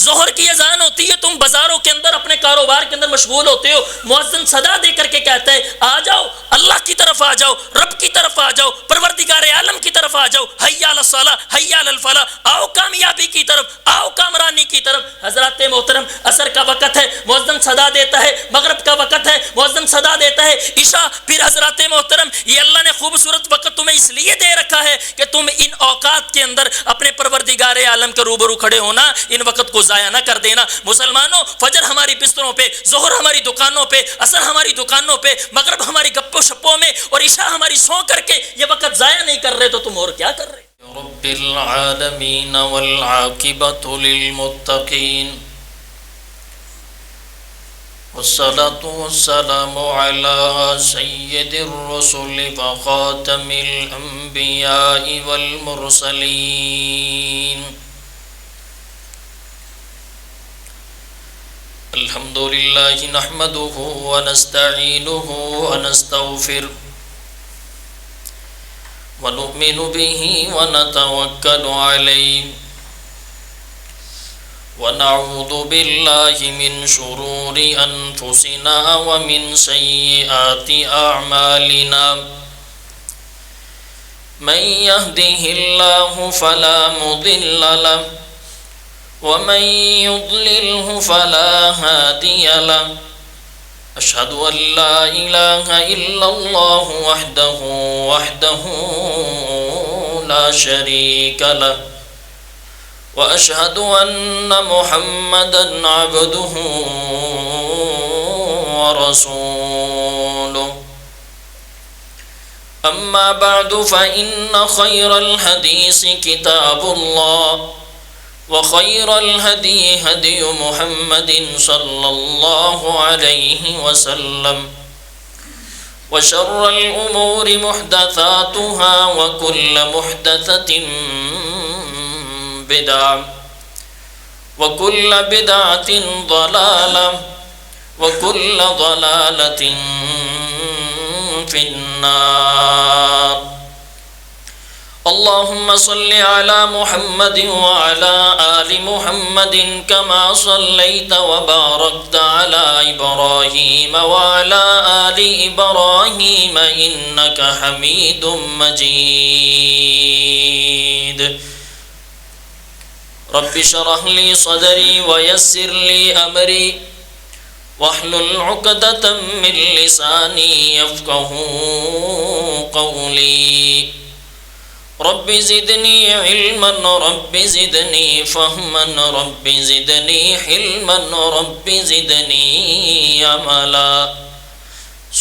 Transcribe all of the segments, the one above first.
ظہر کی اذان ہوتی ہے، تم بازاروں کے اندر اپنے کاروبار کے اندر مشغول ہوتے ہو، مؤذن صدا دے کر کے کہتا ہے آ جاؤ، اللہ کی طرف آ جاؤ، رب کی طرف آ جاؤ، پروردگار عالم کی طرف آ جاؤ، حی علی الصلاۃ حی علی الفلاح، آؤ کامیابی کی طرف، آؤ کامرانی کی طرف۔ حضرات محترم، عصر کا وقت ہے، مؤذن صدا دیتا ہے، مغرب کا وقت ہے، مؤذن صدا دیتا ہے، عشاء۔ پھر حضرات محترم، یہ اللہ نے خوبصورت وقت تمہیں اس لیے دے رکھا ہے کہ تم ان اوقات کے اندر اپنے پروردگار عالم کے روبرو کھڑے ہونا، ان وقت کو ضائع نہ کر دینا۔ مسلمانوں، فجر ہماری بستروں پہ، ظہر ہماری دکانوں پہ، عصر ہماری دکانوں پہ، مغرب ہماری گپوں شپوں میں، اور عشاء ہماری سو کر کے یہ وقت ضائع نہیں کر رہے تو تم اور کیا کر رہے؟ رب العالمین والعاقبۃ للمتقین، والصلاة والسلام على سید الرسل وخاتم الانبیاء والمرسلین۔ الحمد للہ نحمده ونستعینه ونستغفره ونؤمن به ونتوکل علیہ ونعوذ باللہ من شرور انفسنا ومن سیئات اعمالنا، من يهده الله فلا مضل له ومن يضلله فلا هادي له، أشهد أن لا إله إلا الله وحده لا شريك له، وأشهد أن محمدا عبده ورسوله، أما بعد فإن خير الحديث كتاب الله، وخير الهدي هدي محمد صلى الله عليه وسلم، وشر الأمور محدثاتها وكل محدثة بدعة وكل بدعة ضلالة وكل ضلالة في النار۔ اللهم صل على محمد وعلى آل محمد كما صليت وباركت على إبراهيم وعلى آل إبراهيم إنك حميد مجيد۔ رب اشرح لي صدري ويسر لي أمري واحلل عقدة من لساني يفقهوا قولي، رب زدني علما رب زدني فهما رب زدني حلما رب زدني عملا،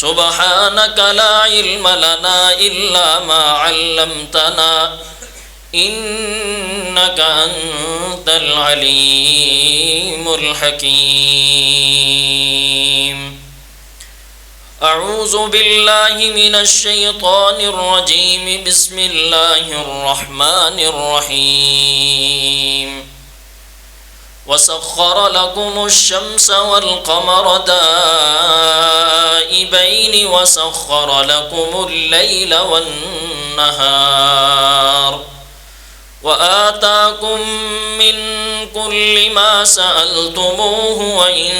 سبحانك لا علم لنا إلا ما علمتنا إنك أنت العليم الحكيم۔ أعوذ بالله من الشيطان الرجيم، بسم الله الرحمن الرحيم۔ وسخر لكم الشمس والقمر دائبين وسخر لكم الليل والنهار وآتاكم من كل ما سألتموه وإن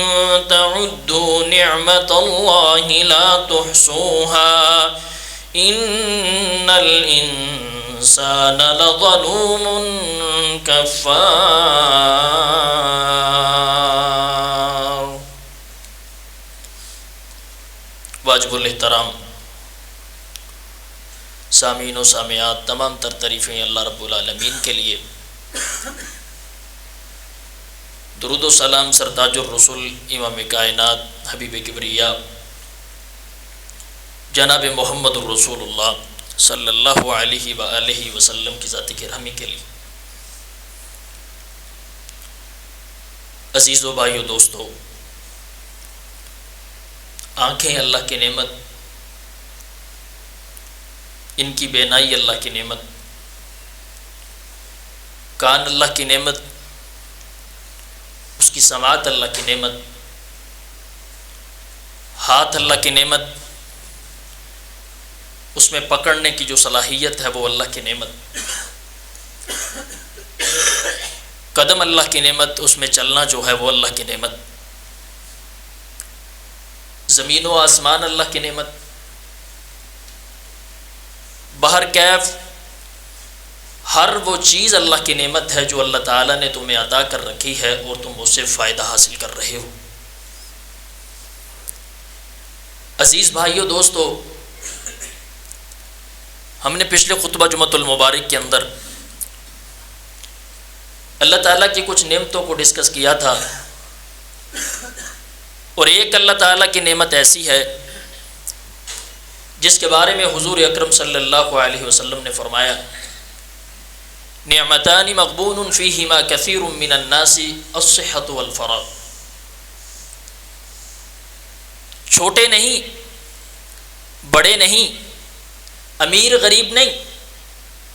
تعدوا نعمة الله لا تحصوها إن الإنسان لظلوم كفار۔ واجب الاحترام سامعین و سامعات، تمام تر تعریفیں اللہ رب العالمین کے لیے، درود و سلام سرتاج الرسول امام کائنات حبیب کبریا جناب محمد الرسول اللہ صلی اللہ علیہ وآلہ وسلم کی ذات گرامی کے لیے۔ عزیز و بھائیو دوستو، آنکھیں اللہ کی نعمت، ان کی بینائی اللہ کی نعمت، کان اللہ کی نعمت، اس کی سماعت اللہ کی نعمت، ہاتھ اللہ کی نعمت، اس میں پکڑنے کی جو صلاحیت ہے وہ اللہ کی نعمت، قدم اللہ کی نعمت، اس میں چلنا جو ہے وہ اللہ کی نعمت، زمین و آسمان اللہ کی نعمت، بہر کیف ہر وہ چیز اللہ کی نعمت ہے جو اللہ تعالیٰ نے تمہیں عطا کر رکھی ہے اور تم اس سے فائدہ حاصل کر رہے ہو۔ عزیز بھائیو دوستو، ہم نے پچھلے خطبہ جمعۃ المبارک کے اندر اللہ تعالیٰ کی کچھ نعمتوں کو ڈسکس کیا تھا، اور ایک اللہ تعالیٰ کی نعمت ایسی ہے جس کے بارے میں حضور اکرم صلی اللہ علیہ وسلم نے فرمایا، نعمتان مغبون فیہما کثیر من الناس الصحۃ والفراغ۔ چھوٹے نہیں، بڑے نہیں، امیر غریب نہیں،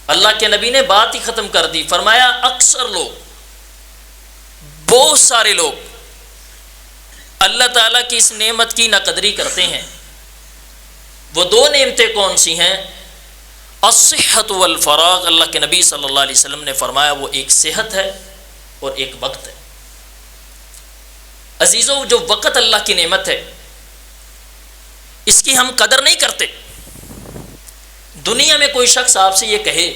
اللہ کے نبی نے بات ہی ختم کر دی، فرمایا اکثر لوگ، بہت سارے لوگ اللہ تعالیٰ کی اس نعمت کی ناقدری کرتے ہیں۔ وہ دو نعمتیں کون سی ہیں؟ الصحت والفراغ۔ اللہ کے نبی صلی اللہ علیہ وسلم نے فرمایا وہ ایک صحت ہے اور ایک وقت ہے۔ عزیزو، جو وقت اللہ کی نعمت ہے اس کی ہم قدر نہیں کرتے۔ دنیا میں کوئی شخص آپ سے یہ کہے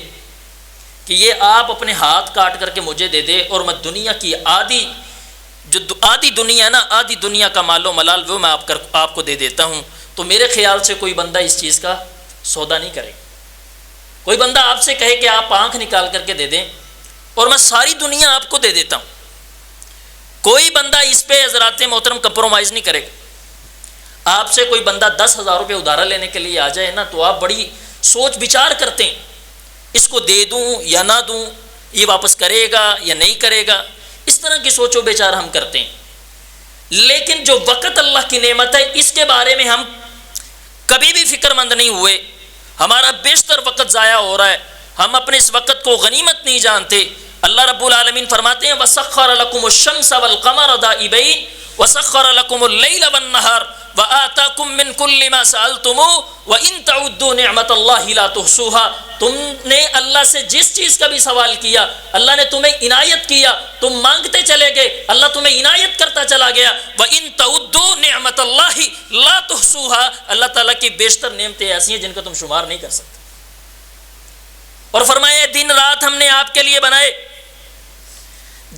کہ یہ آپ اپنے ہاتھ کاٹ کر کے مجھے دے دے اور میں دنیا کی آدھی دنیا نا، آدھی دنیا کا مال و ملال وہ میں آپ کو دے دیتا ہوں، تو میرے خیال سے کوئی بندہ اس چیز کا سودا نہیں کرے۔ کوئی بندہ آپ سے کہے کہ آپ آنکھ نکال کر کے دے دیں اور میں ساری دنیا آپ کو دے دیتا ہوں، کوئی بندہ اس پہ حضرات محترم کمپرومائز نہیں کرے گا۔ آپ سے کوئی بندہ 10,000 روپے ادھارا لینے کے لیے آ جائے نا، تو آپ بڑی سوچ بچار کرتے ہیں، اس کو دے دوں یا نہ دوں، یہ واپس کرے گا یا نہیں کرے گا، اس طرح کی سوچ و بچار ہم کرتے ہیں۔ لیکن جو وقت اللہ کی نعمت ہے اس کے بارے میں ہم کبھی بھی فکر مند نہیں ہوئے۔ ہمارا بیشتر وقت ضائع ہو رہا ہے، ہم اپنے اس وقت کو غنیمت نہیں جانتے۔ اللہ رب العالمین فرماتے ہیں وَسَخَّرَ لَكُمُ الشَّمْسَ وَالْقَمَرَ دَائِبَيْنِ وَسَخَّرَ لَكُمُ اللَّيْلَ وَالنَّهَارَ وَآتَاكُم مِّن كُلِّ مَا سَأَلْتُمُوهُ وَإِن تَعُدُّوا نِعْمَتَ اللَّهِ لَا تُحْصُوهَا۔ تم نے اللہ سے جس چیز کا بھی سوال کیا، اللہ نے تمہیں عنایت کیا، تم مانگتے چلے گئے، اللہ تمہیں عنایت کرتا چلا گیا۔ وَإِن تَعُدُّوا نِعْمَتَ اللَّهِ لَا تُحْصُوهَا۔ اللہ تعالیٰ کی بیشتر نعمتیں ایسی ہیں جن کا تم شمار نہیں کر سکتے۔ اور فرمایا دن رات ہم نے آپ کے لیے بنائے،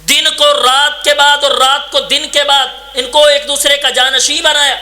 دن کو رات کے بعد اور رات کو دن کے بعد ان کو ایک دوسرے کا جانشین بنایا۔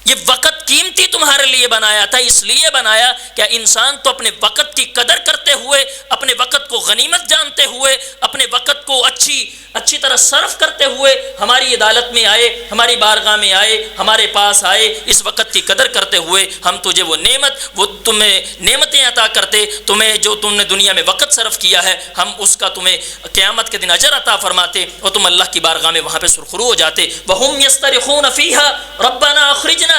یہ وقت قیمتی تمہارے لیے بنایا تھا، اس لیے بنایا کہ انسان تو اپنے وقت کی قدر کرتے ہوئے، اپنے وقت کو غنیمت جانتے ہوئے، اپنے وقت کو اچھی طرح صرف کرتے ہوئے ہماری عدالت میں آئے، ہماری بارگاہ میں آئے، ہمارے پاس آئے، اس وقت کی قدر کرتے ہوئے ہم تجھے وہ تمہیں نعمتیں عطا کرتے، تمہیں جو تم نے دنیا میں وقت صرف کیا ہے ہم اس کا تمہیں قیامت کے دن اجر عطا فرماتے اور تم اللہ کی بارگاہ میں وہاں پہ سرخرو ہو جاتے۔ وَهُمْ يَسْتَرِخُونَ فِيهَا رَبَّنَا أَخْرِجْنَا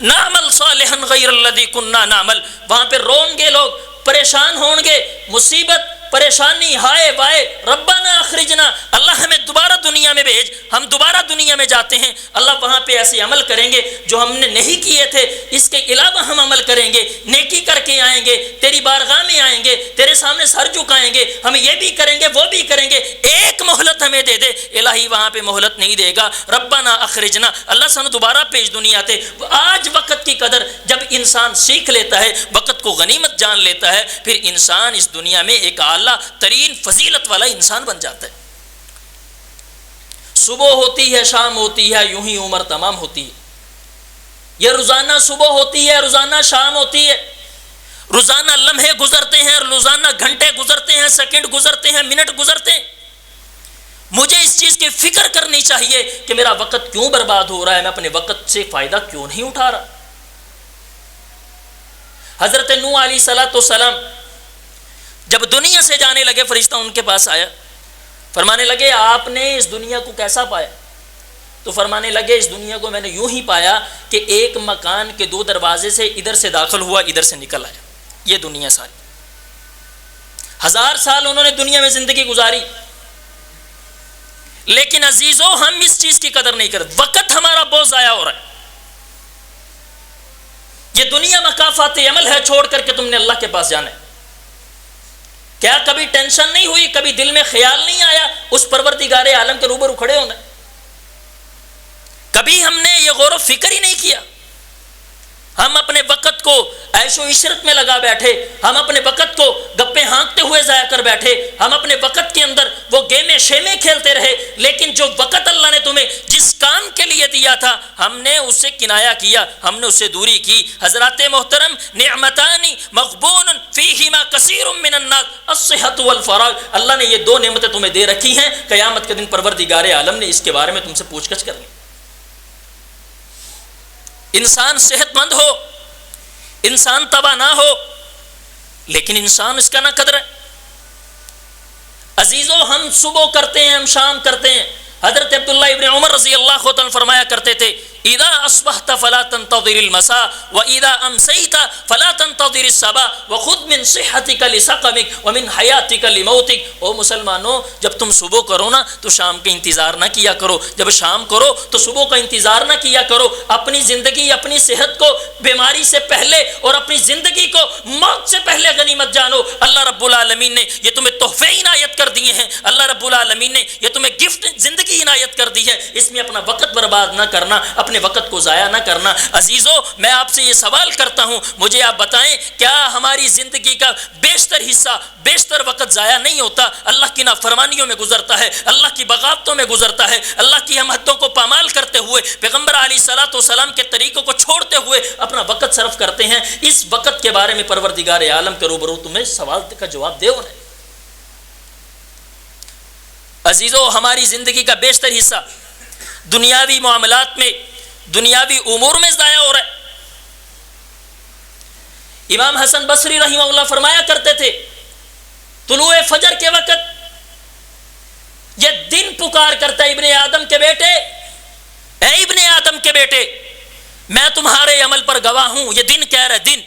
نعمل صالحا غیر الذی کننا نعمل۔ وہاں پہ رون گے لوگ، پریشان ہوں گے، مصیبت پریشانی ہائے وائے، ربنا اخرجنا، اللہ ہمیں دوبارہ دنیا میں بھیج۔ ہم دوبارہ دنیا میں جاتے ہیں، اللہ وہاں پہ ایسے عمل کریں گے جو ہم نے نہیں کیے تھے، اس کے علاوہ ہم عمل کریں گے، نیکی کر کے آئیں گے، تیری بارگاہ میں آئیں گے، تیرے سامنے سر جھکائیں گے، ہم یہ بھی کریں گے وہ بھی کریں گے، ایک مہلت ہمیں دے دے۔ الہی وہاں پہ مہلت نہیں دے گا، ربنا اخرجنا، اللہ سانو دوبارہ بھیج دنیا تے۔ آج وقت کی قدر جب انسان سیکھ لیتا ہے، وقت کو غنیمت جان لیتا ہے، پھر انسان اس دنیا میں ایک اعلیٰ ترین فضیلت والا انسان بن جاتا ہے۔ صبح ہوتی ہے، شام ہوتی ہے، یوں ہی عمر تمام ہوتی ہے۔ یہ روزانہ صبح ہوتی ہے، روزانہ شام ہوتی ہے، روزانہ لمحے گزرتے ہیں، روزانہ گھنٹے گزرتے ہیں، سیکنڈ گزرتے ہیں، منٹ گزرتے ہیں۔ مجھے اس چیز کی فکر کرنی چاہیے کہ میرا وقت کیوں برباد ہو رہا ہے، میں اپنے وقت سے فائدہ کیوں نہیں اٹھا رہا۔ حضرت نوح علیہ السلام جب دنیا سے جانے لگے، فرشتہ ان کے پاس آیا، فرمانے لگے آپ نے اس دنیا کو کیسا پایا؟ تو فرمانے لگے اس دنیا کو میں نے یوں ہی پایا کہ ایک مکان کے دو دروازے سے ادھر سے داخل ہوا، ادھر سے نکل آیا۔ یہ دنیا ساری 1000 سال انہوں نے دنیا میں زندگی گزاری، لیکن عزیزو ہم اس چیز کی قدر نہیں کرتے۔ وقت ہمارا بہت ضائع ہو رہا ہے۔ یہ دنیا مکافات عمل ہے، چھوڑ کر کے تم نے اللہ کے پاس جانا ہے۔ کیا کبھی ٹینشن نہیں ہوئی, کبھی دل میں خیال نہیں آیا اس پروردگار عالم کے روبرو کھڑے ہونا؟ کبھی ہم نے یہ غور و فکر ہی نہیں کیا. ہم اپنے وقت کو عیش و عشرت میں لگا بیٹھے, ہم اپنے وقت کو گپے ہانکتے ہوئے ضائع کر بیٹھے, ہم اپنے وقت کے اندر وہ گیمیں شیمیں کھیلتے رہے. لیکن جو وقت اللہ نے تمہیں جس کام کے لیے دیا تھا ہم نے اس سے کنایا کیا, ہم نے اس سے دوری کی. حضرات محترم, نعمتان مغبون فیہما کثیر من الناس الصحۃ والفراغ, اللہ نے یہ دو نعمتیں تمہیں دے رکھی ہیں, قیامت کے دن پروردگار عالم نے اس کے بارے میں تم سے پوچھ گچھ کرنی. انسان صحت مند ہو, انسان تباہ نہ ہو, لیکن انسان اس کا نہ قدر ہے. عزیزو, ہم صبح کرتے ہیں, ہم شام کرتے ہیں. حضرت عبداللہ ابن عمر رضی اللہ عنہ فرمایا کرتے تھے, اذا اصبحت فلا تنتظر المساء واذا امسيت فلا تنتظر الصباح وخذ من صحتك لسقمك ومن حياتك لموتك. او مسلمانوں, جب تم صبح کرو نا تو شام کا انتظار نہ کیا کرو, جب شام کرو تو صبح کا انتظار نہ کیا کرو. اپنی زندگی, اپنی صحت کو بیماری سے پہلے اور اپنی زندگی کو موت سے پہلے غنیمت جانو. اللہ رب العالمین نے یہ تمہیں تحفے عنایت کر دیے ہیں, اللہ رب العالمین نے یہ تمہیں گفٹ زندگی عنایت کر دی ہے. اس میں اپنا وقت برباد نہ کرنا, اپنے وقت کو ضائع نہ کرنا. عزیزو, میں آپ سے یہ سوال کرتا ہوں, مجھے آپ بتائیں کیا ہماری زندگی کا بیشتر حصہ, بیشتر وقت ضائع نہیں ہوتا؟ اللہ کی نافرمانیوں میں گزرتا ہے, اللہ کی بغاوتوں میں گزرتا ہے, اللہ کی ہم حدوں کو پامال کرتے ہوئے, پیغمبر علیہ الصلوۃ والسلام کے طریقوں کو چھوڑتے ہوئے اپنا وقت صرف کرتے ہیں. اس وقت کے بارے میں پروردگار عالم کے روبرو تمہیں سوال کا جواب دے ہو رہا ہے. عزیزو, ہماری زندگی کا بیشتر حصہ دنیاوی معاملات میں, دنیاوی امور میں ضائع ہو رہا ہے. امام حسن بصری رحمہ اللہ فرمایا کرتے تھے, طلوع فجر کے وقت یہ دن پکار کرتا ہے, ابن آدم کے بیٹے, اے ابن آدم کے بیٹے, میں تمہارے عمل پر گواہ ہوں. یہ دن کہہ رہا ہے, دن,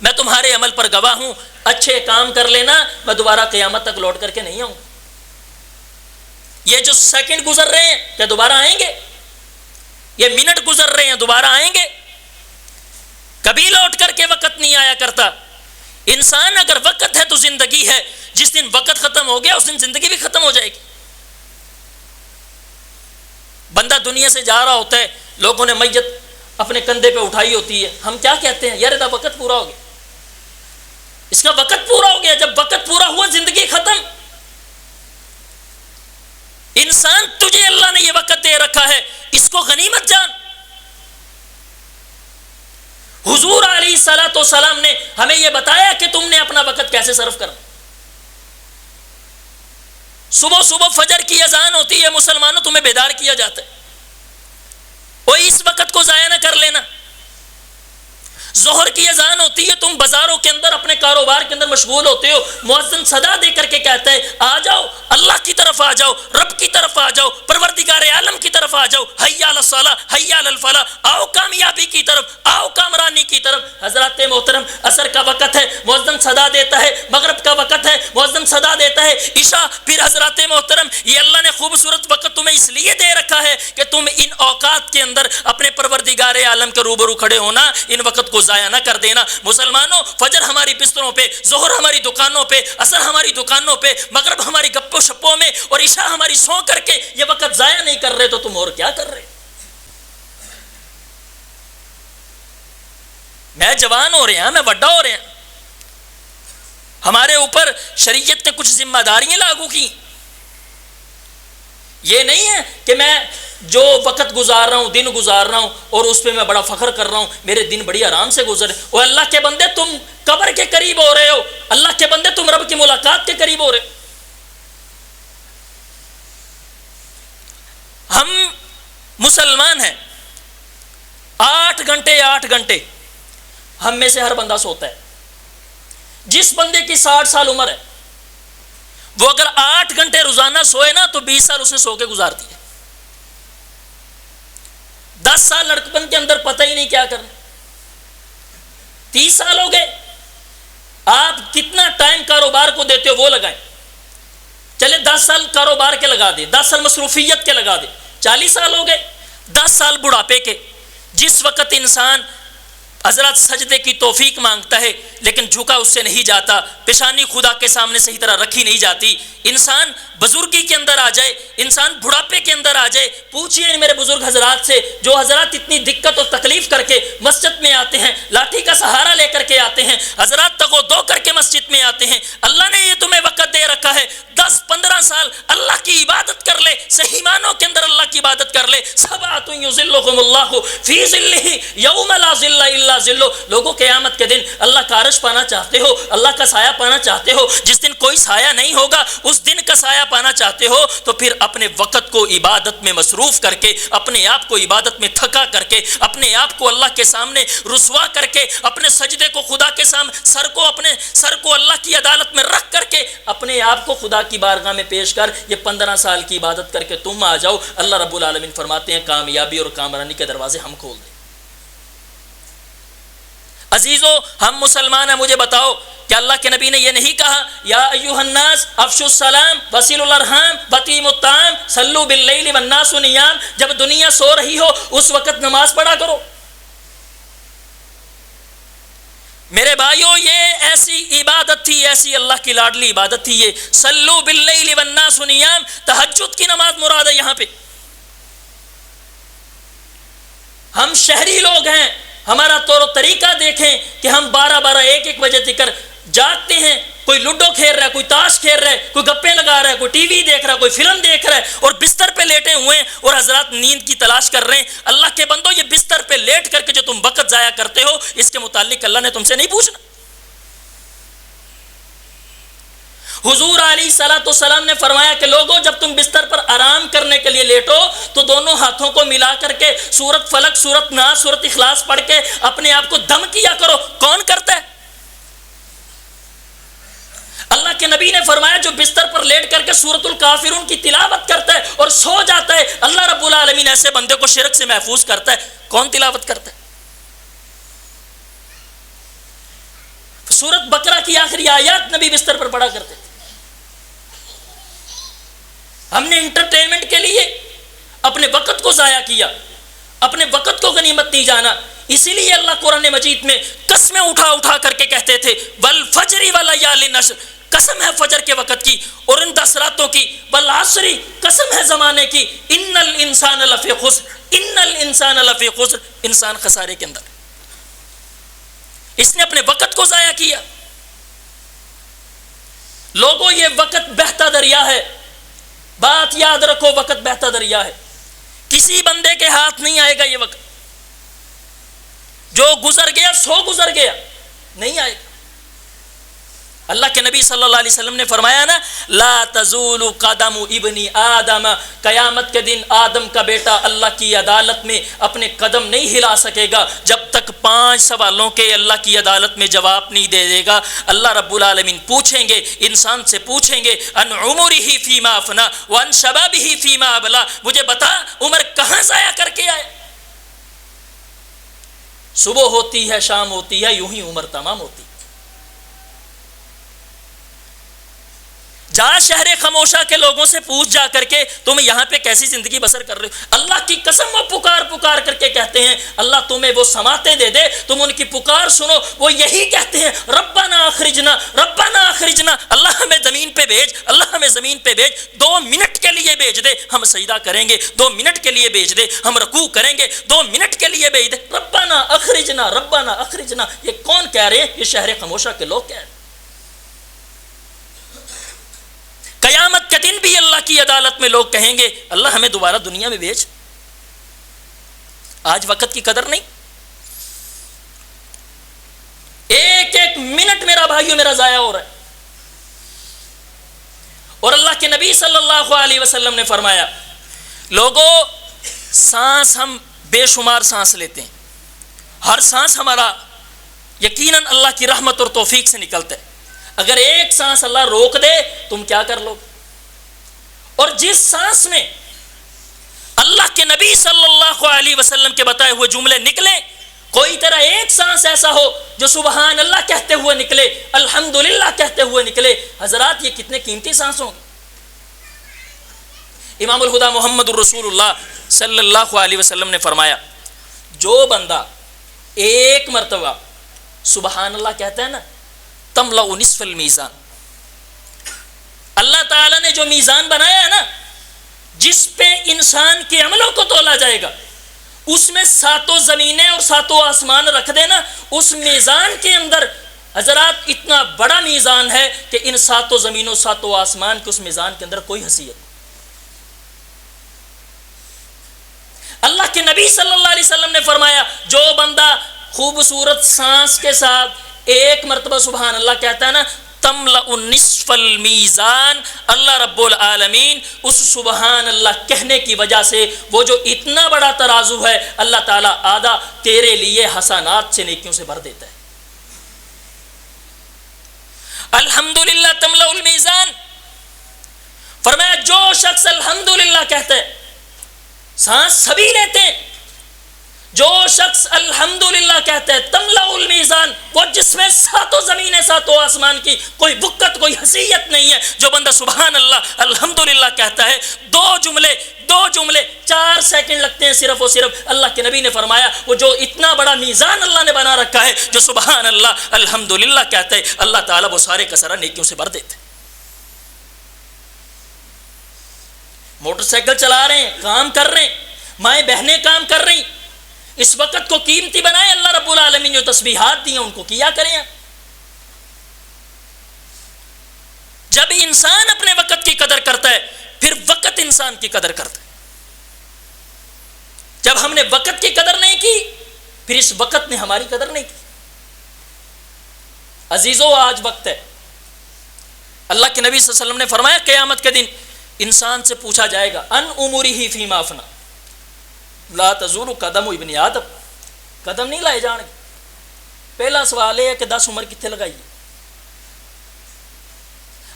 میں تمہارے عمل پر گواہ ہوں, اچھے کام کر لینا, میں دوبارہ قیامت تک لوٹ کر کے نہیں آؤں. یہ جو سیکنڈ گزر رہے ہیں کیا دوبارہ آئیں گے؟ یہ منٹ گزر رہے ہیں دوبارہ آئیں گے؟ کبھی لوٹ کر کے وقت نہیں آیا کرتا. انسان اگر وقت ہے تو زندگی ہے, جس دن وقت ختم ہو گیا اس دن زندگی بھی ختم ہو جائے گی. بندہ دنیا سے جا رہا ہوتا ہے, لوگوں نے میت اپنے کندھے پہ اٹھائی ہوتی ہے, ہم کیا کہتے ہیں, یار دا وقت پورا ہو گیا, اس کا وقت پورا ہو گیا. جب وقت پورا ہوا زندگی ختم. انسان, تجھے اللہ نے یہ وقت دے رکھا ہے, اس کو غنیمت جان. حضور علیہ الصلوۃ والسلام نے ہمیں یہ بتایا کہ تم نے اپنا وقت کیسے صرف کرنا. صبح صبح فجر کی اذان ہوتی ہے, مسلمانوں تمہیں بیدار کیا جاتا ہے, وہ اس وقت کو ضائع نہ کر لینا. ظہر کی اذان ہوتی ہے, تم بازاروں کے اندر اپنے کاروبار کے اندر مشغول ہوتے ہو, مؤذن صدا دے کر کے کہتا ہے آ جاؤ, اللہ کی طرف آ جاؤ, رب کی طرف آ جاؤ, پروردگار عالم کی طرف آ جاؤ, حی علی الصلاۃ, حی علی الفلاح, آؤ کامیابی کی طرف, آؤ کامرانی کی طرف. حضرات محترم, عصر کا وقت ہے, مؤذن صدا دیتا ہے, مغرب کا وقت ہے, مؤذن صدا دیتا ہے, عشاء. پھر حضرات محترم, یہ اللہ نے خوبصورت وقت تمہیں اس لیے دے رکھا ہے کہ تم ان اوقات کے اندر اپنے پروردگار عالم کے روبرو کھڑے ہونا, ان وقت کو ضائع نہ کر دینا. مسلمانوں, فجر ہماری بستروں پہ, ظہر ہماری دکانوں پہ, عصر ہماری دکانوں پہ, مغرب ہماری گپوں شپوں میں, اور عشاء ہماری سو کر کے یہ وقت ضائع نہیں کر رہے تو تم اور کیا کر رہے؟ میں جوان ہو رہے ہیں, میں بڑا ہو رہے ہیں, ہمارے اوپر شریعت نے کچھ ذمہ داریاں لاگو کی. یہ نہیں ہے کہ میں جو وقت گزار رہا ہوں, دن گزار رہا ہوں, اور اس پہ میں بڑا فخر کر رہا ہوں, میرے دن بڑی آرام سے گزرے. اور اللہ کے بندے, تم قبر کے قریب ہو رہے ہو, اللہ کے بندے تم رب کی ملاقات کے قریب ہو رہے ہو. ہم مسلمان ہیں, 8 گھنٹے ہم میں سے ہر بندہ سوتا ہے. جس بندے کی 60 سال عمر ہے, وہ اگر 8 گھنٹے روزانہ سوئے نا تو 20 سال اس نے سو کے گزار دیے. 10 سال لڑکپن کے اندر پتہ ہی نہیں کیا کرنا. 30 سال ہو گئے, آپ کتنا ٹائم کاروبار کو دیتے ہو وہ لگائیں. چلے 10 سال کاروبار کے لگا دیں, 10 سال مصروفیت کے لگا دیں, 40 سال ہو گئے, 10 سال بڑھاپے کے. جس وقت انسان حضرات سجدے کی توفیق مانگتا ہے لیکن جھکا اس سے نہیں جاتا، پیشانی خدا کے سامنے صحیح طرح رکھی نہیں جاتی. انسان بزرگی کے اندر آ جائے، انسان بڑھاپے کے اندر آ جائے، پوچھئے میرے بزرگ حضرات سے جو حضرات اتنی دقت اور تکلیف کر کے مسجد میں آتے ہیں، لاٹھی کا سہارا لے کر کے آتے ہیں، حضرات تگو دو کر کے مسجد میں آتے ہیں. اللہ نے یہ تمہیں وقت دے رکھا ہے 10-15 سال اللہ کی عبادت کر لے، صحیح معنوں کے اندر اللہ کی عبادت کر لے. سبعۃ یظلھم اللہ فی ظلہ یوم لا ظل الا ظلہ. لوگوں قیامت کے دن اللہ کا عرش پانا چاہتے ہو، اللہ کا سایہ پانا چاہتے ہو، جس دن کوئی سایہ نہیں ہوگا اس دن کا سایہ پانا چاہتے ہو تو پھر اپنے وقت کو عبادت میں مصروف کر کے، اپنے آپ کو عبادت میں تھکا کر کے، اپنے آپ کو اللہ کے سامنے رسوا کر کے، اپنے سجدے کو خدا کے سامنے، اپنے سر کو اللہ کی عدالت میں رکھ کر کے اپنے آپ کو خدا کی بارگاہ میں پیش کر یہ 15 سال کی عبادت کر کے تم آ جاؤ. اللہ رب العالمین فرماتے ہیں کامیابی اور کامرانی کے دروازے ہم کھول دیں. عزیزو ہم مسلمان ہیں، مجھے بتاؤ کہ اللہ کے نبی نے یہ نہیں کہا یا ایھا الناس افشوا السلام وصلوا الارحام واطعموا الطعام صلوا باللیل والناس نیام؟ جب دنیا سو رہی ہو اس وقت نماز پڑھا کرو. میرے بھائیو یہ ایسی عبادت تھی، ایسی اللہ کی لاڈلی عبادت تھی یہ صلوا باللیل والناس نیام. تہجد کی نماز مراد ہے یہاں پہ. ہم شہری لوگ ہیں، ہمارا طور و طریقہ دیکھیں کہ ہم 12-12 1-1 بجے تک جاگتے ہیں. کوئی لوڈو کھیل رہا ہے، کوئی تاش کھیل رہا ہے، کوئی گپے لگا رہا ہے، کوئی ٹی وی دیکھ رہا ہے، کوئی فلم دیکھ رہا ہے اور بستر پہ لیٹے ہوئے ہیں اور حضرات نیند کی تلاش کر رہے ہیں. اللہ کے بندو یہ بستر پہ لیٹ کر کے جو تم وقت ضائع کرتے ہو اس کے متعلق اللہ نے تم سے نہیں پوچھنا. حضور علیہ الصلوۃ والسلام نے فرمایا کہ لوگوں جب تم بستر پر آرام کرنے کے لیے لیٹو تو دونوں ہاتھوں کو ملا کر کے سورت فلق، سورت ناس، سورت اخلاص پڑھ کے اپنے آپ کو دم کیا کرو. کون کرتا ہے؟ اللہ کے نبی نے فرمایا جو بستر پر لیٹ کر کے سورت الکافرون کی تلاوت کرتا ہے اور سو جاتا ہے اللہ رب العالمین ایسے بندے کو شرک سے محفوظ کرتا ہے. کون تلاوت کرتا ہے؟ سورت بقرہ کی آخری آیات نبی بستر پر پڑھا کرتے تھے. ہم نے انٹرٹینمنٹ کے لیے اپنے وقت کو ضائع کیا، اپنے وقت کو غنیمت نہیں جانا. اسی لیے اللہ قرآن مجید میں قسمیں اٹھا اٹھا کر کے کہتے تھے والفجر ولیال عشر، قسم ہے فجر کے وقت کی اور ان 10 راتوں کی، والعصر قسم ہے زمانے کی، ان الانسان لفی خسر، ان الانسان لفی خسر، انسان خسارے کے اندر. اس نے اپنے وقت کو ضائع کیا. لوگوں یہ وقت بہتا دریا ہے، بات یاد رکھو وقت بہتا دریا ہے. کسی بندے کے ہاتھ نہیں آئے گا یہ وقت. جو گزر گیا سو گزر گیا، نہیں آئے گا. اللہ کے نبی صلی اللہ علیہ وسلم نے فرمایا نا لا تزول قدم ابن آدم، قیامت کے دن آدم کا بیٹا اللہ کی عدالت میں اپنے قدم نہیں ہلا سکے گا جب تک 5 سوالوں کے اللہ کی عدالت میں جواب نہیں دے دے گا. اللہ رب العالمین پوچھیں گے، انسان سے پوچھیں گے ان عمرہ فیما افنا وان شبابہ فیما ابلا، مجھے بتا عمر کہاں ضائع کر کے آئے. صبح ہوتی ہے، شام ہوتی ہے، یوں ہی عمر تمام ہوتی ہے. جا شہر خموشہ کے لوگوں سے پوچھ جا کر کے تم یہاں پہ کیسی زندگی بسر کر رہے ہو. اللہ کی قسم وہ پکار پکار کر کے کہتے ہیں اللہ تمہیں وہ سماعتیں دے دے، تم ان کی پکار سنو. وہ یہی کہتے ہیں ربنا اخرجنا، ربنا اخرجنا، اللہ ہمیں زمین پہ بھیج، اللہ ہمیں زمین پہ بھیج. 2 منٹ کے لیے بھیج دے، ہم سجدہ کریں گے. 2 منٹ کے لیے بھیج دے، ہم رکوع کریں گے. 2 منٹ کے لیے بھیج دے ربنا اخرجنا، ربنا اخرجنا. یہ کون کہہ رہے ہیں؟ یہ شہر خموشہ کے لوگ کہہ رہے ہیں. قیامت کے دن بھی اللہ کی عدالت میں لوگ کہیں گے اللہ ہمیں دوبارہ دنیا میں بھیج. آج وقت کی قدر نہیں. ایک ایک منٹ میرا بھائیو میرا ضائع ہو رہا ہے. اور اللہ کے نبی صلی اللہ علیہ وسلم نے فرمایا لوگوں سانس ہم بے شمار سانس لیتے ہیں، ہر سانس ہمارا یقیناً اللہ کی رحمت اور توفیق سے نکلتا ہے. اگر ایک سانس اللہ روک دے تم کیا کر لو. اور جس سانس میں اللہ کے نبی صلی اللہ علیہ وسلم کے بتائے ہوئے جملے نکلے، کوئی طرح ایک سانس ایسا ہو جو سبحان اللہ کہتے ہوئے نکلے، الحمدللہ کہتے ہوئے نکلے، حضرات یہ کتنے قیمتی سانس ہوں. امام الہدیٰ محمد الرسول اللہ صلی اللہ علیہ وسلم نے فرمایا جو بندہ ایک مرتبہ سبحان اللہ کہتا ہے نا تملأ نصف المیزان. اللہ تعالیٰ نے جو میزان بنایا ہے نا جس پہ انسان کے عملوں کو تولا جائے گا اس میں ساتوں زمینیں اور ساتوں آسمان رکھ دینا. اس میزان کے اندر حضرات اتنا بڑا میزان ہے کہ ان ساتوں زمینوں ساتوں آسمان کے اس میزان کے اندر کوئی حیثیت. اللہ کے نبی صلی اللہ علیہ وسلم نے فرمایا جو بندہ خوبصورت سانس کے ساتھ ایک مرتبہ سبحان اللہ کہتا ہے نا تملأ نصف المیزان، اللہ رب العالمین اس سبحان اللہ کہنے کی وجہ سے وہ جو اتنا بڑا ترازو ہے اللہ تعالیٰ آدھا تیرے لیے حسنات سے نیکیوں سے بھر دیتا ہے. الحمدللہ تملأ المیزان. فرمایا جو شخص الحمدللہ کہتا ہے سانس سبھی لیتے ہیں، جو شخص الحمدللہ کہتا ہے تملأ المیزان، وہ جس میں ساتوں زمینیں ساتوں آسمان کی کوئی وقت کوئی حیثیت نہیں ہے. جو بندہ سبحان اللہ الحمدللہ کہتا ہے دو جملے 4 سیکنڈ لگتے ہیں صرف اور صرف. اللہ کے نبی نے فرمایا وہ جو اتنا بڑا میزان اللہ نے بنا رکھا ہے جو سبحان اللہ الحمدللہ کہتا ہے اللہ تعالیٰ وہ سارے کا سارا نیکیوں سے بھر دیتے. موٹر سائیکل چلا رہے ہیں، کام کر رہے ہیں، مائیں بہنیں کام کر رہی، اس وقت کو قیمتی بنائے. اللہ رب العالمین جو تسبیحات دی ہیں ان کو کیا کریں. جب انسان اپنے وقت کی قدر کرتا ہے پھر وقت انسان کی قدر کرتا ہے. جب ہم نے وقت کی قدر نہیں کی پھر اس وقت نے ہماری قدر نہیں کی. عزیزو آج وقت ہے. اللہ کے نبی صلی اللہ علیہ وسلم نے فرمایا قیامت کے دن انسان سے پوچھا جائے گا ان عمرہ فیما افنا لا تزول قدم ابن آدم، قدم نہیں لائے جان گے. پہلا سوال یہ ہے کہ 10 عمر کتنے لگائی.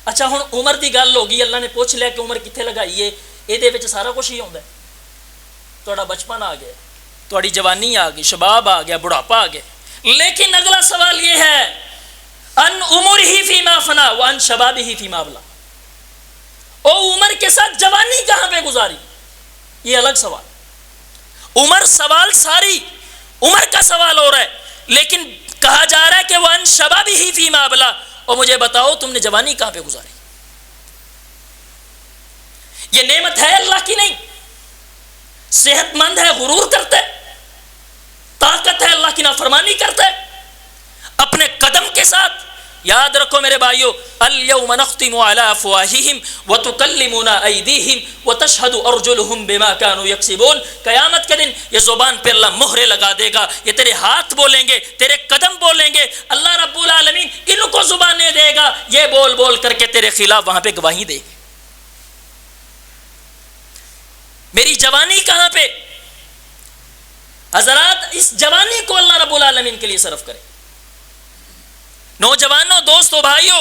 اچھا ہن عمر دی گل ہوگی، اللہ نے پوچھ لیا کہ عمر کتنے لگائی ہے، یہ سارا کچھ ہی ہوندا ہے. تھوڑا بچپن آ گیا، تھوڑی جوانی آ گئی، شباب آ گیا، بڑھاپا آ گیا. لیکن اگلا سوال یہ ہے ان عمرہ فیما فنا وان شبابہ فیما ابلا، او عمر کے ساتھ جوانی کہاں پہ گزاری، یہ الگ سوال. عمر سوال ساری عمر کا سوال ہو رہا ہے لیکن کہا جا رہا ہے کہ وان شبابہ فیما ابلا، اور مجھے بتاؤ تم نے جوانی کہاں پہ گزاری. یہ نعمت ہے اللہ کی نہیں. صحت مند ہے غرور کرتا ہے، طاقت ہے اللہ کی نافرمانی کرتا ہے. اپنے قدم کے ساتھ یاد رکھو میرے بھائیو الیوم نختم علی افواہہم وتکلمنا ایدیہم وتشہد ارجلہم بما کانوا یکسبون. قیامت کے دن یہ زبان پہ اللہ مہرے لگا دے گا، یہ تیرے ہاتھ بولیں گے، تیرے قدم بولیں گے. اللہ رب العالمین ان کو زبانیں دے گا، یہ بول بول کر کے تیرے خلاف وہاں پہ گواہی دے گی. میری جوانی کہاں پہ؟ حضرات اس جوانی کو اللہ رب العالمین کے لیے صرف کرے. نوجوانوں، دوستوں، بھائیوں،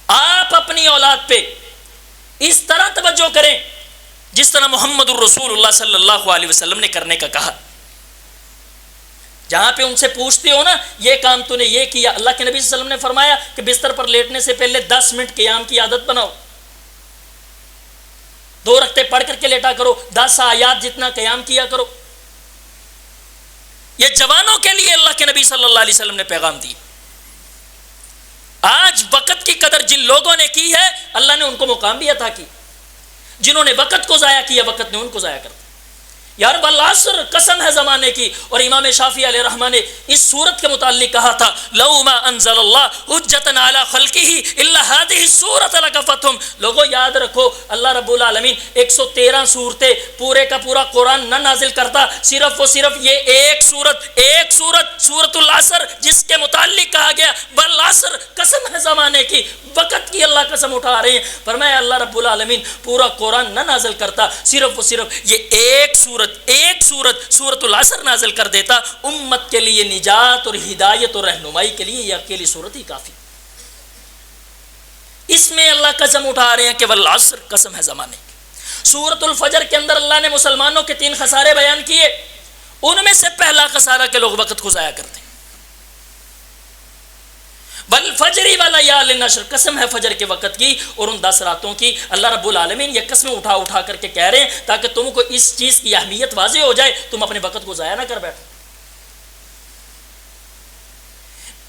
آپ اپنی اولاد پہ اس طرح توجہ کریں جس طرح محمد الرسول اللہ صلی اللہ علیہ وسلم نے کرنے کا کہا. جہاں پہ ان سے پوچھتے ہو نا یہ کام تو نے یہ کیا، اللہ کے نبی صلی اللہ علیہ وسلم نے فرمایا کہ بستر پر لیٹنے سے پہلے 10 منٹ قیام کی عادت بناؤ. 2 رکعتیں پڑھ کر کے لیٹا کرو، 10 آیات جتنا قیام کیا کرو. یہ جوانوں کے لیے اللہ کے نبی صلی اللہ علیہ وسلم نے پیغام دی. آج وقت کی قدر جن لوگوں نے کی ہے اللہ نے ان کو مقام بھی عطا کی. جنہوں نے وقت کو ضائع کیا وقت نے ان کو ضائع کر دیا. یار والعصر قسم ہے زمانے کی. اور امام شافعی علیہ رحمہ نے اس صورت کے متعلق کہا تھا لو ما انزل اللہ حجۃ علی خلقہ الا هذه السورۃ لکفتہم. لوگوں یاد رکھو اللہ رب العالمین 113 صورتیں پورے کا پورا قرآن نہ نازل کرتا، صرف و صرف یہ ایک سورت سورۃ العصر جس کے متعلق کہا گیا والعصر قسم ہے زمانے کی. وقت کی اللہ قسم اٹھا رہے ہیں. فرمایا اللہ رب العالمین پورا قرآن نہ نازل کرتا، صرف و صرف یہ ایک سورت سورۃ العصر نازل کر دیتا. امت کے لیے نجات اور ہدایت اور رہنمائی کے لیے یہ اکیلی سورت ہی کافی. اس میں اللہ قسم اٹھا رہے ہیں کہ والعصر قسم ہے زمانے کی. سورۃ الفجر کے اندر اللہ نے مسلمانوں کے 3 خسارے بیان کیے. ان میں سے پہلا خسارہ کہ لوگ وقت کو ضائع کرتے ہیں. والفجر ولیال نشر قسم ہے فجر کے وقت کی اور ان 10 راتوں کی. اللہ رب العالمین یہ قسمیں اٹھا کر کے کہہ رہے ہیں تاکہ تم کو اس چیز کی اہمیت واضح ہو جائے، تم اپنے وقت کو ضائع نہ کر بیٹھو.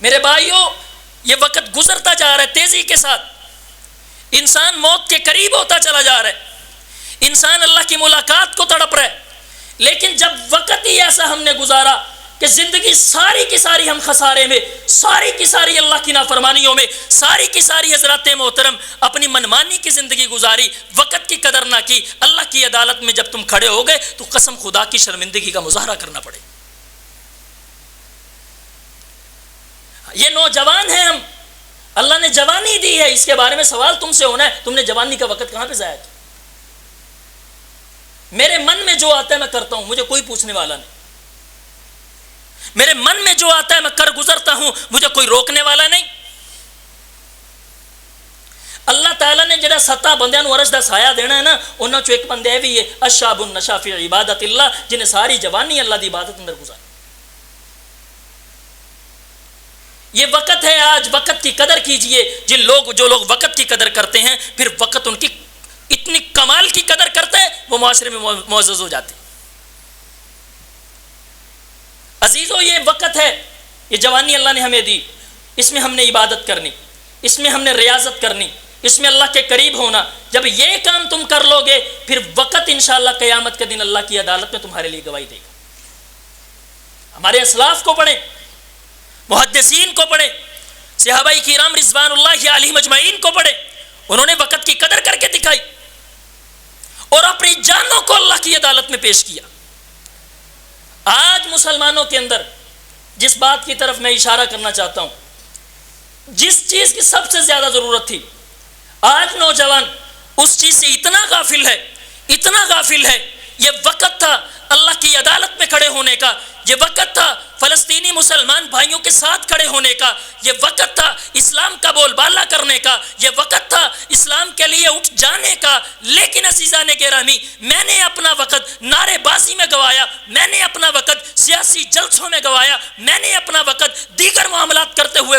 میرے بھائیوں یہ وقت گزرتا جا رہا ہے تیزی کے ساتھ، انسان موت کے قریب ہوتا چلا جا رہا ہے، انسان اللہ کی ملاقات کو تڑپ رہا ہے، لیکن جب وقت ہی ایسا ہم نے گزارا کہ زندگی ساری کی ساری ہم خسارے میں، ساری کی ساری اللہ کی نافرمانیوں میں، ساری کی ساری حضرات محترم اپنی منمانی کی زندگی گزاری، وقت کی قدر نہ کی، اللہ کی عدالت میں جب تم کھڑے ہو گئے تو قسم خدا کی شرمندگی کا مظاہرہ کرنا پڑے۔ یہ نوجوان ہیں ہم، اللہ نے جوانی دی ہے، اس کے بارے میں سوال تم سے ہونا ہے، تم نے جوانی کا وقت کہاں پہ ضائع کیا؟ میرے من میں جو آتا ہے میں کرتا ہوں، مجھے کوئی پوچھنے والا نہیں، میرے من میں جو آتا ہے میں کر گزرتا ہوں، مجھے کوئی روکنے والا نہیں۔ اللہ تعالیٰ نے جڑا 7 بندیاں نوں عرش دا سایہ دینا ہے نا، انہاں چوں ایک بندہ بھی ہے الشاب النشا فی عبادت اللہ، جنہیں ساری جوانی اللہ دی عبادت اندر گزاری۔ یہ وقت ہے، آج وقت کی قدر کیجئے۔ جو لوگ وقت کی قدر کرتے ہیں پھر وقت ان کی اتنی کمال کی قدر کرتے ہیں وہ معاشرے میں معزز ہو جاتے ہیں۔ عزیزو یہ وقت ہے، یہ جوانی اللہ نے ہمیں دی، اس میں ہم نے عبادت کرنی، اس میں ہم نے ریاضت کرنی، اس میں اللہ کے قریب ہونا۔ جب یہ کام تم کر لو گے پھر وقت انشاءاللہ قیامت کے دن اللہ کی عدالت میں تمہارے لیے گواہی دے گا۔ ہمارے اسلاف کو پڑھیں، محدثین کو پڑھیں، صحابہ کرام رضوان اللہ علیہم اجمعین کو پڑھیں، انہوں نے وقت کی قدر کر کے دکھائی اور اپنی جانوں کو اللہ کی عدالت میں پیش کیا۔ آج مسلمانوں کے اندر جس بات کی طرف میں اشارہ کرنا چاہتا ہوں، جس چیز کی سب سے زیادہ ضرورت تھی، آج نوجوان اس چیز سے اتنا غافل ہے، اتنا غافل ہے۔ یہ وقت تھا اللہ کی عدالت میں کھڑے ہونے کا، یہ وقت تھا فلسطینی مسلمان بھائیوں کے ساتھ کھڑے ہونے کا، یہ وقت تھا اسلام کا بول بالا کرنے کا، یہ وقت تھا اسلام کے لیے اٹھ جانے کا۔ لیکن عزیزان گرامی، میں نے اپنا وقت نعرے بازی میں گوایا، میں نے اپنا وقت سیاسی جلسوں میں گوایا، میں نے اپنا وقت دیگر معاملات کرتے ہوئے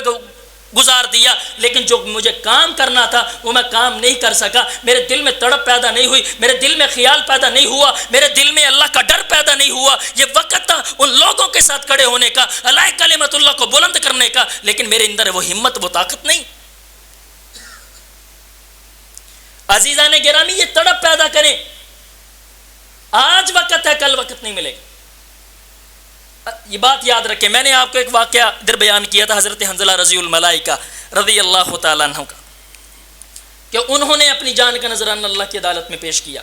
گزار دیا، لیکن جو مجھے کام کرنا تھا وہ میں کام نہیں کر سکا۔ میرے دل میں تڑپ پیدا نہیں ہوئی، میرے دل میں خیال پیدا نہیں ہوا، میرے دل میں اللہ کا ڈر پیدا نہیں ہوا۔ یہ وقت تھا ان لوگوں کے ساتھ کھڑے ہونے کا، اللہ کلمت اللہ کو بلند کرنے کا، لیکن میرے اندر وہ ہمت، وہ طاقت نہیں۔ عزیزان گرامی، یہ تڑپ پیدا کریں، آج وقت ہے، کل وقت نہیں ملے گا۔ یہ بات یاد رکھیں، میں نے آپ کو ایک واقعہ ادھر بیان کیا تھا حضرت حنظلہ رضی الملائکہ رضی اللہ تعالیٰ عنہ کا، کہ انہوں نے اپنی جان کا نذرانہ اللہ کی عدالت میں پیش کیا۔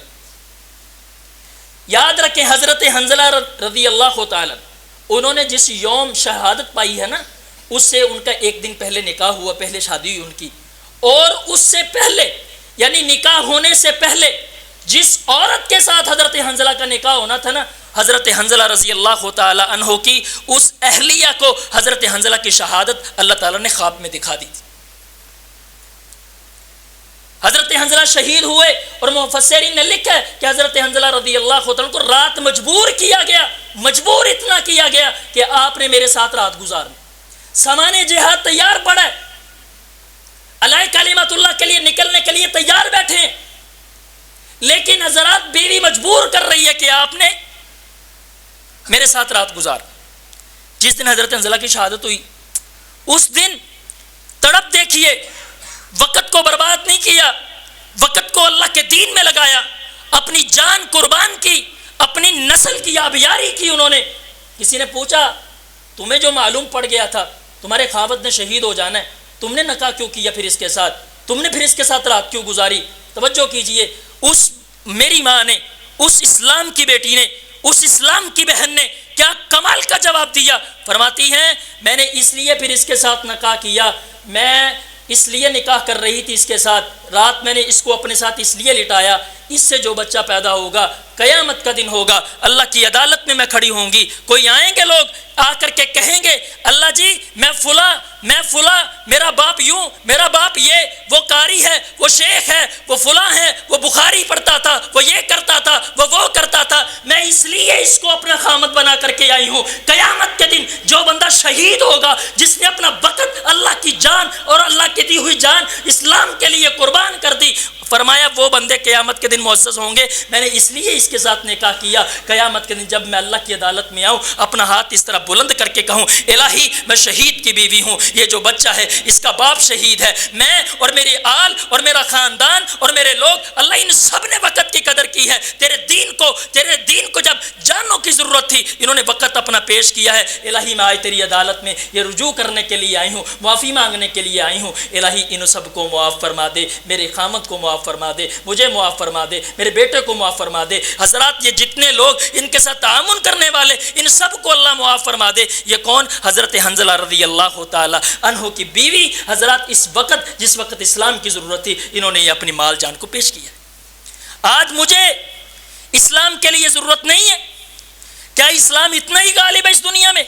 یاد رکھیں حضرت حنظلہ رضی اللہ تعالیٰ انہوں نے جس یوم شہادت پائی ہے نا، اس سے ان کا ایک دن پہلے نکاح ہوا، پہلے شادی ہوئی ان کی، اور اس سے پہلے یعنی نکاح ہونے سے پہلے جس عورت کے ساتھ حضرت حنظلہ کا نکاح ہونا تھا نا، حضرت حنظلہ رضی اللہ تعالی عنہ کی اس اہلیہ کو حضرت حنظلہ کی شہادت اللہ تعالیٰ نے خواب میں دکھا دی تھی۔ حضرت حنظلہ شہید ہوئے اور مفسرین نے لکھا ہے کہ حضرت حنظلہ رضی اللہ تعالیٰ کو رات مجبور کیا گیا، مجبور اتنا کیا گیا کہ آپ نے میرے ساتھ رات گزارنی، سامان جہاد تیار پڑا ہے، اللہ کلمت اللہ کے لیے نکلنے کے لیے تیار بیٹھے ہیں، لیکن حضرات بیوی مجبور کر رہی ہے کہ آپ نے میرے ساتھ رات گزار۔ جس دن حضرت حنظلہ کی شہادت ہوئی اس دن تڑپ دیکھیے، وقت کو برباد نہیں کیا، وقت کو اللہ کے دین میں لگایا، اپنی جان قربان کی، اپنی نسل کی آبیاری کی انہوں نے۔ کسی نے پوچھا تمہیں جو معلوم پڑ گیا تھا تمہارے خاوند نے شہید ہو جانا ہے، تم نے نکاح کیوں کیا پھر اس کے ساتھ، تم نے پھر اس کے ساتھ رات کیوں گزاری؟ توجہ کیجئے، اس میری ماں نے، اس اسلام کی بیٹی نے، اس اسلام کی بہن نے کیا کمال کا جواب دیا۔ فرماتی ہیں میں نے اس لیے پھر اس کے ساتھ نکاح کیا، میں اس لیے نکاح کر رہی تھی اس کے ساتھ، رات میں نے اس کو اپنے ساتھ اس لیے لٹایا، اس سے جو بچہ پیدا ہوگا قیامت کا دن ہوگا، اللہ کی عدالت میں کھڑی ہوں گی، کوئی آئیں گے لوگ آ کر کے کہیں گے اللہ جی میں فلاں میرا باپ یوں، میرا باپ یہ، وہ قاری ہے، وہ شیخ ہے، وہ فلاں ہے، وہ بخاری پڑھتا تھا، وہ یہ کرتا تھا، وہ کرتا تھا، میں اس لیے اس کو اپنا خامد بنا کر کے آئی ہوں۔ قیامت کے دن جو بندہ شہید ہوگا جس نے اپنا وقت، اللہ کی جان اور اللہ کی دی ہوئی جان اسلام کے لیے قربان کر دی، فرمایا وہ بندے قیامت کے دن معزز ہوں گے، میں نے اس لیے اس کے ساتھ نکاح کیا، قیامت کے دن جب میں اللہ کی عدالت میں آؤں اپنا ہاتھ اس طرح بلند کر کے کہوں الہی میں شہید کی بیوی ہوں، یہ جو بچہ ہے اس کا باپ شہید ہے، میں اور میری آل اور میرا خاندان اور میرے لوگ، اللہ ان سب نے وقت کی قدر کی ہے، تیرے دین کو جب جانوں کی ضرورت تھی انہوں نے وقت اپنا پیش کیا ہے، الہی میں آئی تیری عدالت میں یہ رجوع کرنے کے لیے آئی ہوں، معافی مانگنے کے لیے آئی ہوں، الہی ان سب کو معاف فرما دے، میرے خامد کو معاف فرما دے، مجھے معاف فرما دے، میرے بیٹے کو معاف فرما دے، حضرات یہ جتنے لوگ ان کے ساتھ تعاون کرنے والے ان سب کو اللہ معاف فرما دے۔ یہ کون؟ حضرت حنظلہ رضی اللہ تعالی عنہ کی بیوی، حضرات اس وقت جس وقت اسلام کی ضرورت تھی انہوں نے یہ اپنی مال جان کو پیش کیا۔ آج مجھے اسلام کے لیے ضرورت نہیں ہے، کیا اسلام اتنا ہی غالب ہے اس دنیا میں؟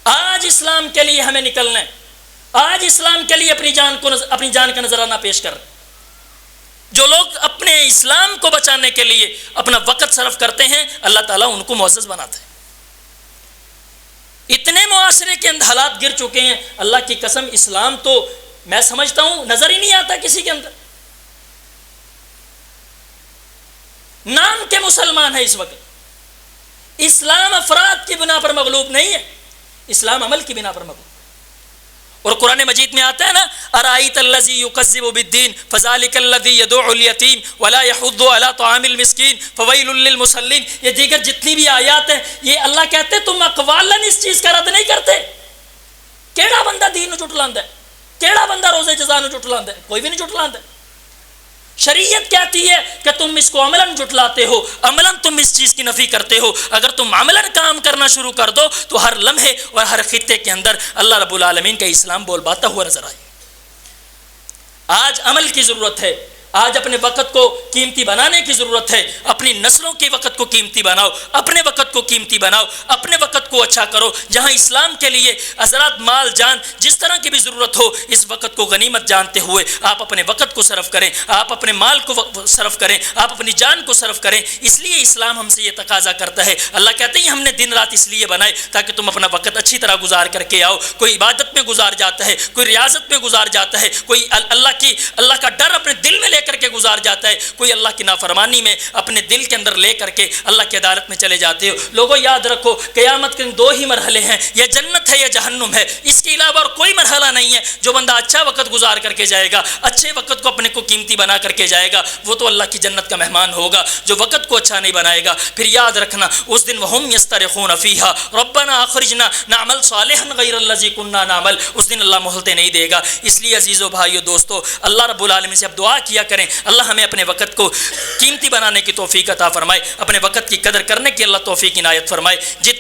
آج اسلام کے لیے ہمیں نکلنا ہے، آج اسلام کے لیے اپنی جان کا نذرانہ پیش کر رہے ہیں۔ جو لوگ اپنے اسلام کو بچانے کے لیے اپنا وقت صرف کرتے ہیں اللہ تعالیٰ ان کو معزز بناتا ہے۔ اتنے معاشرے کے اندر حالات گر چکے ہیں، اللہ کی قسم اسلام تو میں سمجھتا ہوں نظر ہی نہیں آتا کسی کے اندر، نام کے مسلمان ہے اس وقت۔ اسلام افراد کی بنا پر مغلوب نہیں ہے، اسلام عمل کی بنا پر مغلوب۔ اور قرآن مجید میں آتا ہے نا ارائیت الذی یکذب بالدین فذلک الذی یدع الیتیم ولا یحض علی طعام المسکین فویل للمصلین، یہ دیگر جتنی بھی آیات ہیں یہ اللہ کہتے ہیں تم اقوالن اس چیز کا رد نہیں کرتے۔ کیڑا بندہ دین نو جھٹلاندا ہے؟ کیڑا بندہ روزے جزا نو جھٹلاندا ہے؟ کوئی بھی نہیں جھٹلاندا۔ شریعت کہتی ہے کہ تم اس کو عملاً جھٹلاتے ہو، عملاً تم اس چیز کی نفی کرتے ہو۔ اگر تم عملاً کام کرنا شروع کر دو تو ہر لمحے اور ہر خطے کے اندر اللہ رب العالمین کا اسلام بول باتا ہوا نظر آئے۔ آج عمل کی ضرورت ہے، آج اپنے وقت کو قیمتی بنانے کی ضرورت ہے، اپنی نسلوں کے وقت کو قیمتی بناؤ، اپنے وقت کو قیمتی بناؤ، اپنے وقت کو اچھا کرو۔ جہاں اسلام کے لیے حضرات مال جان جس طرح کی بھی ضرورت ہو اس وقت کو غنیمت جانتے ہوئے آپ اپنے وقت کو صرف کریں، آپ اپنے مال کو صرف کریں، آپ اپنی جان کو صرف کریں۔ اس لیے اسلام ہم سے یہ تقاضا کرتا ہے، اللہ کہتے ہیں ہم نے دن رات اس لیے بنائے تاکہ تم اپنا وقت اچھی طرح گزار کر کے آؤ۔ کوئی عبادت میں گزار جاتا ہے، کوئی ریاضت میں گزار جاتا ہے، کوئی اللہ کا ڈر اپنے دل میں لے کر کے گزار جاتا ہے، کوئی اللہ کی نافرمانی میں اپنے دل کے اندر لے کر کے اللہ کی عدالت میں چلے جاتے ہو۔ لوگوں یاد رکھو قیامت کے دو ہی مرحلے ہیں، یا جنت ہے یا جہنم ہے، اس کے علاوہ اور کوئی مرحلہ نہیں ہے۔ جو بندہ اچھا وقت گزار کر کے جائے گا، اچھے وقت کو اپنے کو قیمتی بنا کر کے جائے گا، وہ تو اللہ کی جنت کا مہمان ہوگا۔ جو وقت کو اچھا نہیں بنائے گا پھر یاد رکھنا اس دن وہم یسترخون فیہا ربنا اخرجنا نعمل صالحا غیر الذی کنا نعمل، اس دن اللہ مہلتیں نہیں دے گا۔ اس لیے عزیزو بھائیو دوستو اللہ رب العالمین سے اب دعا کیا کریں اللہ ہمیں اپنے وقت کو قیمتی بنانے کی توفیق عطا فرمائے، اپنے وقت کی قدر کرنے کی اللہ توفیق عنایت فرمائے۔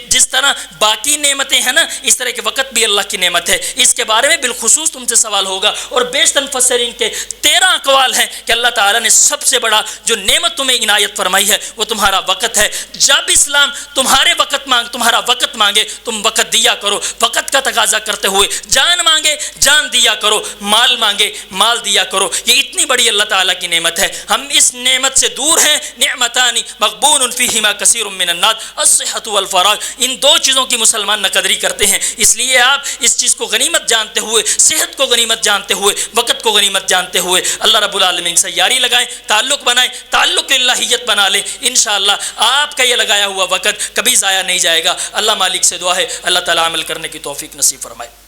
جس طرح باقی نعمتیں ہیں نا اس طرح کے وقت بھی اللہ کی نعمت ہے، اس کے بارے میں بالخصوص تم سے سوال ہوگا۔ اور بیشتر مفسرین کے 13 اقوال ہیں کہ اللہ تعالیٰ نے سب سے بڑا جو نعمت تمہیں عنایت فرمائی ہے وہ تمہارا وقت ہے۔ جب اسلام تمہارا وقت مانگے تم وقت دیا کرو، وقت کا تقاضا کرتے ہوئے جان مانگے جان دیا کرو، مال مانگے مال دیا کرو۔ یہ اتنی بڑی اللہ تعالیٰ کی نعمت ہے، ہم اس نعمت سے دور ہیں۔ نعمتان مغبون فیہما کثیر من الناس الصحۃ والفراغ، ان دو چیزوں کی مسلمان نقدری کرتے ہیں۔ اس لیے آپ اس چیز کو غنیمت جانتے ہوئے، صحت کو غنیمت جانتے ہوئے، وقت کو غنیمت جانتے ہوئے اللہ رب العالمین سے یاری لگائیں، تعلق بنائیں، تعلق الہیت بنا لیں۔ انشاءاللہ آپ کا یہ لگایا ہوا وقت کبھی ضائع نہیں جائے گا۔ اللہ مالک سے دعا ہے اللہ تعالیٰ عمل کرنے کی توفیق نصیب فرمائے۔